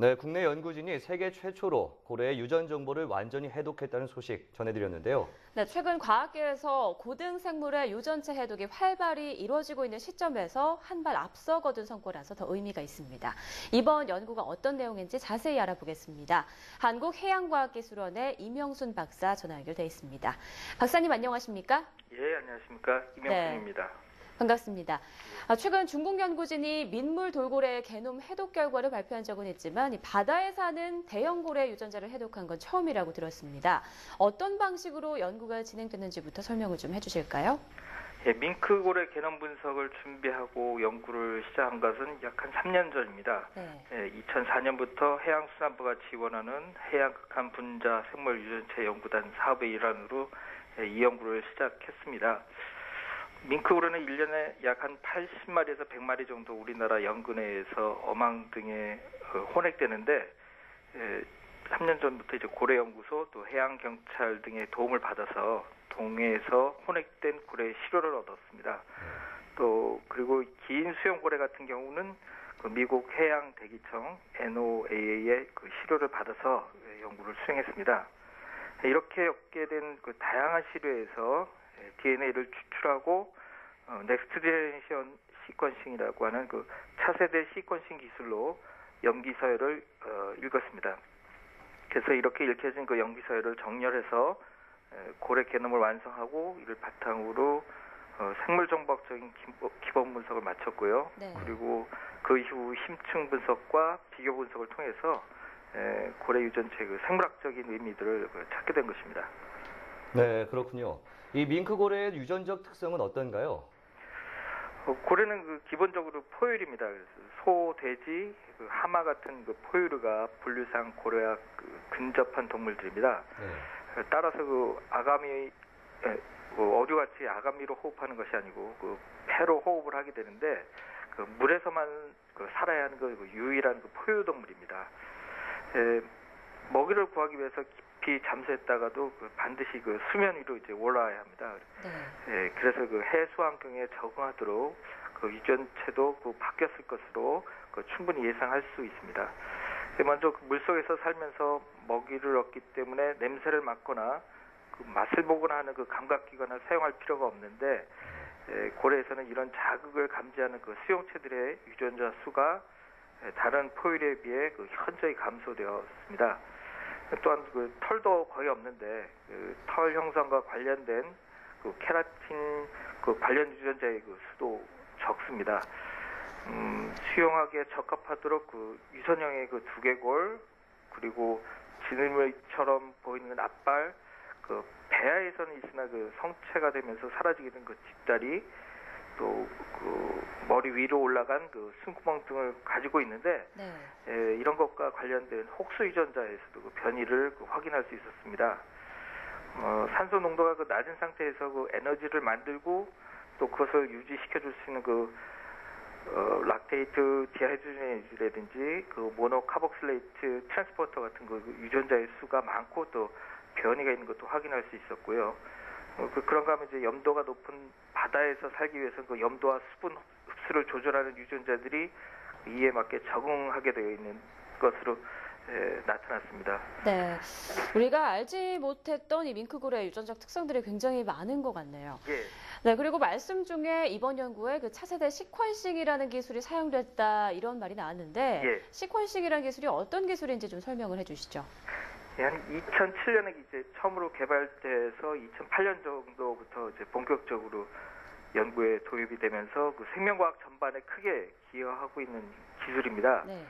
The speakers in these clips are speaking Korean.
네, 국내 연구진이 세계 최초로 고래의 유전 정보를 완전히 해독했다는 소식 전해드렸는데요. 네, 최근 과학계에서 고등 생물의 유전체 해독이 활발히 이루어지고 있는 시점에서 한 발 앞서 거둔 성과라서 더 의미가 있습니다. 이번 연구가 어떤 내용인지 자세히 알아보겠습니다. 한국해양과학기술원의 이명순 박사 전화 연결돼 있습니다. 박사님 안녕하십니까? 예, 안녕하십니까. 이명순입니다. 반갑습니다. 최근 중국 연구진이 민물 돌고래의 게놈 해독 결과를 발표한 적은 있지만 바다에 사는 대형 고래 유전자를 해독한 건 처음이라고 들었습니다. 어떤 방식으로 연구가 진행됐는지부터 설명을 좀 해주실까요? 예, 밍크고래 게놈 분석을 준비하고 연구를 시작한 것은 약 한 3년 전입니다. 네. 예, 2004년부터 해양수산부가 지원하는 해양극한 분자 생물 유전체 연구단 사업의 일환으로 이 연구를 시작했습니다. 밍크고래는 1년에 약 한 80마리에서 100마리 정도 우리나라 연근해에서 어망 등에 혼액되는데 3년 전부터 이제 고래연구소 또 해양경찰 등의 도움을 받아서 동해에서 혼액된 고래의 시료를 얻었습니다. 또 그리고 긴 수염고래 같은 경우는 그 미국 해양대기청 NOAA의 그 시료를 받아서 연구를 수행했습니다. 이렇게 얻게 된 그 다양한 시료에서 DNA를 추출하고 넥스트 제너레이션 시퀀싱이라고 하는 그 차세대 시퀀싱 기술로 염기 서열을 읽었습니다. 그래서 이렇게 읽혀진 그 염기 서열을 정렬해서 고래 게놈을 완성하고 이를 바탕으로 생물 정보학적인 기본 분석을 마쳤고요. 네. 그리고 그 이후 심층 분석과 비교 분석을 통해서 고래 유전체의 그 생물학적인 의미들을 찾게 된 것입니다. 네, 그렇군요. 이 밍크고래의 유전적 특성은 어떤가요? 고래는 그 기본적으로 포유류입니다. 그래서 소, 돼지, 그 하마 같은 그 포유류가 분류상 고래와 그 근접한 동물들입니다. 네. 따라서 그 아가미, 어류같이 아가미로 호흡하는 것이 아니고 그 폐로 호흡을 하게 되는데 그 물에서만 그 살아야 하는 그 유일한 그 포유 동물입니다. 먹이를 구하기 위해서 깊이 잠수했다가도 그 반드시 그 수면 위로 이제 올라와야 합니다. 네. 그래서 그 해수 환경에 적응하도록 그 유전체도 그 바뀌었을 것으로 그 충분히 예상할 수 있습니다. 먼저 그 물속에서 살면서 먹이를 얻기 때문에 냄새를 맡거나 그 맛을 보거나 하는 그 감각기관을 사용할 필요가 없는데 고래에서는 이런 자극을 감지하는 그 수용체들의 유전자 수가 다른 포유류에 비해 그 현저히 감소되었습니다. 또한 그 털도 거의 없는데 그 털 형성과 관련된 그 케라틴 그 관련 유전자의 그 수도 적습니다. 수용하기에 적합하도록 그 유선형의 그 두개골 그리고 지느러미처럼 보이는 앞발 그 배아에서는 있으나 그 성체가 되면서 사라지게 된 그 뒷다리 또 그 머리 위로 올라간 그 숨구멍 등을 가지고 있는데 네. 이런 것과 관련된 혹수 유전자에서도 그 변이를 그 확인할 수 있었습니다. 산소 농도가 그 낮은 상태에서 그 에너지를 만들고 또 그것을 유지시켜 줄 수 있는 그 락테이트 디하이드로지네이즈라든지 그 모노카복실레이트 트랜스포터 같은 그 유전자의 수가 많고 또 변이가 있는 것도 확인할 수 있었고요. 그런가 하면 이제 염도가 높은 바다에서 살기 위해서 그 염도와 수분 흡수를 조절하는 유전자들이 이에 맞게 적응하게 되어 있는 것으로 나타났습니다. 네, 우리가 알지 못했던 이 밍크고래의 유전적 특성들이 굉장히 많은 것 같네요. 예. 네, 그리고 말씀 중에 이번 연구에 그 차세대 시퀀싱이라는 기술이 사용됐다 이런 말이 나왔는데 예. 시퀀싱이라는 기술이 어떤 기술인지 좀 설명을 해주시죠. 한 2007년에 이제 처음으로 개발돼서 2008년 정도부터 이제 본격적으로 연구에 도입이 되면서 그 생명과학 전반에 크게 기여하고 있는 기술입니다. 네.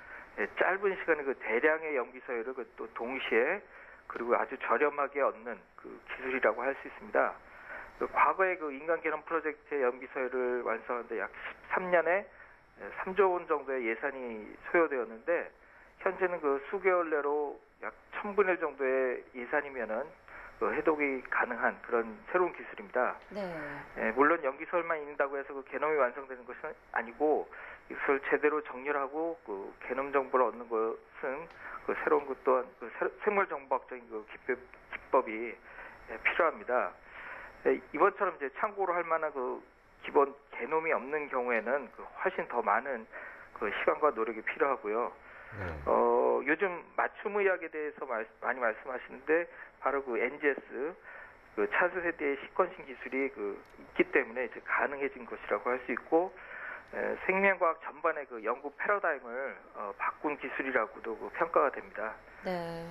짧은 시간에 그 대량의 염기 서열을 또 동시에 그리고 아주 저렴하게 얻는 그 기술이라고 할 수 있습니다. 과거에 그 인간 게놈 프로젝트의 염기 서열을 완성하는데 약 13년에 3조 원 정도의 예산이 소요되었는데 현재는 그 수개월 내로 약 1000분의 1 정도의 예산이면은 그 해독이 가능한 그런 새로운 기술입니다. 네. 물론 염기서열만 있는다고 해서 그 게놈이 완성되는 것은 아니고 이것을 제대로 정렬하고 그 게놈 정보를 얻는 것은 그 새로운 것 또한 그 생물 정보학적인 그 기법이 필요합니다. 이번처럼 이제 참고로 할 만한 그 기본 게놈이 없는 경우에는 그 훨씬 더 많은 그 시간과 노력이 필요하고요. 요즘 맞춤의학에 대해서 많이 말씀하시는데 바로 그 NGS 그 차세대의 시퀀싱 기술이 있기 때문에 이제 가능해진 것이라고 할 수 있고 생명과학 전반의 그 연구 패러다임을 바꾼 기술이라고도 평가가 됩니다. 네.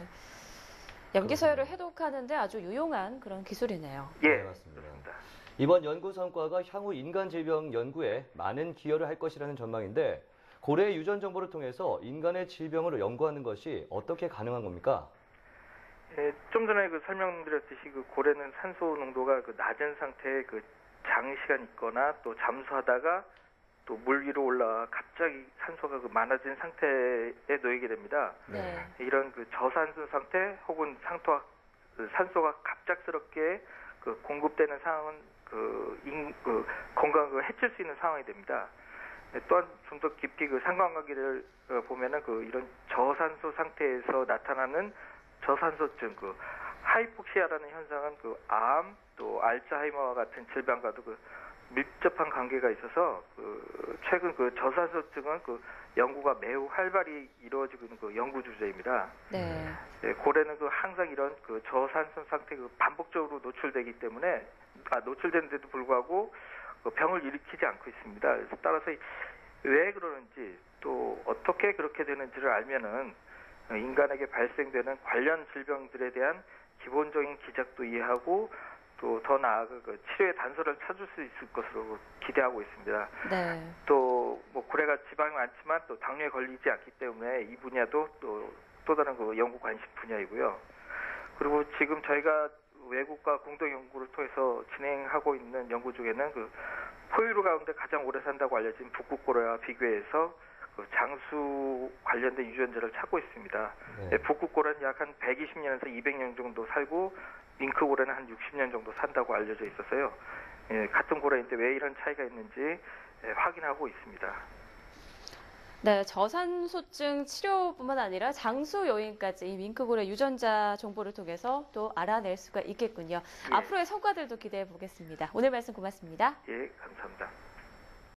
염기서열을 해독하는데 아주 유용한 그런 기술이네요. 예, 네, 맞습니다. 그렇습니다. 이번 연구 성과가 향후 인간 질병 연구에 많은 기여를 할 것이라는 전망인데 고래 유전 정보를 통해서 인간의 질병을 연구하는 것이 어떻게 가능한 겁니까? 좀 전에 설명드렸듯이 고래는 산소 농도가 낮은 상태에 장시간 있거나 또 잠수하다가 또 물 위로 올라와 갑자기 산소가 많아진 상태에 놓이게 됩니다. 네. 이런 저산소 상태 혹은 산소가 갑작스럽게 공급되는 상황은 건강을 해칠 수 있는 상황이 됩니다. 또한 좀 더 깊이 상관관계를 보면은 이런 저산소 상태에서 나타나는 저산소증, 하이폭시아라는 현상은 암, 또 알츠하이머와 같은 질병과도 밀접한 관계가 있어서 최근 저산소증은 연구가 매우 활발히 이루어지고 있는 연구 주제입니다. 네. 고래는 항상 이런 저산소 상태 반복적으로 노출되기 때문에 노출되는데도 불구하고 병을 일으키지 않고 있습니다. 그래서 따라서 왜 그러는지 또 어떻게 그렇게 되는지를 알면은 인간에게 발생되는 관련 질병들에 대한 기본적인 기작도 이해하고 또 더 나아가 치료의 단서를 찾을 수 있을 것으로 기대하고 있습니다. 네. 또 고래가 지방이 많지만 또 당뇨에 걸리지 않기 때문에 이 분야도 또 다른 연구 관심 분야이고요. 그리고 지금 저희가 외국과 공동 연구를 통해서 진행하고 있는 연구 중에는 포유류 가운데 가장 오래 산다고 알려진 북극고래와 비교해서 장수 관련된 유전자를 찾고 있습니다. 네. 북극고래는 약 한 120년에서 200년 정도 살고 밍크고래는 한 60년 정도 산다고 알려져 있어서요. 같은 고래인데 왜 이런 차이가 있는지 확인하고 있습니다. 네, 저산소증 치료뿐만 아니라 장수 요인까지 이 밍크고래 유전자 정보를 통해서 또 알아낼 수가 있겠군요. 예. 앞으로의 성과들도 기대해 보겠습니다. 오늘 말씀 고맙습니다. 예, 감사합니다.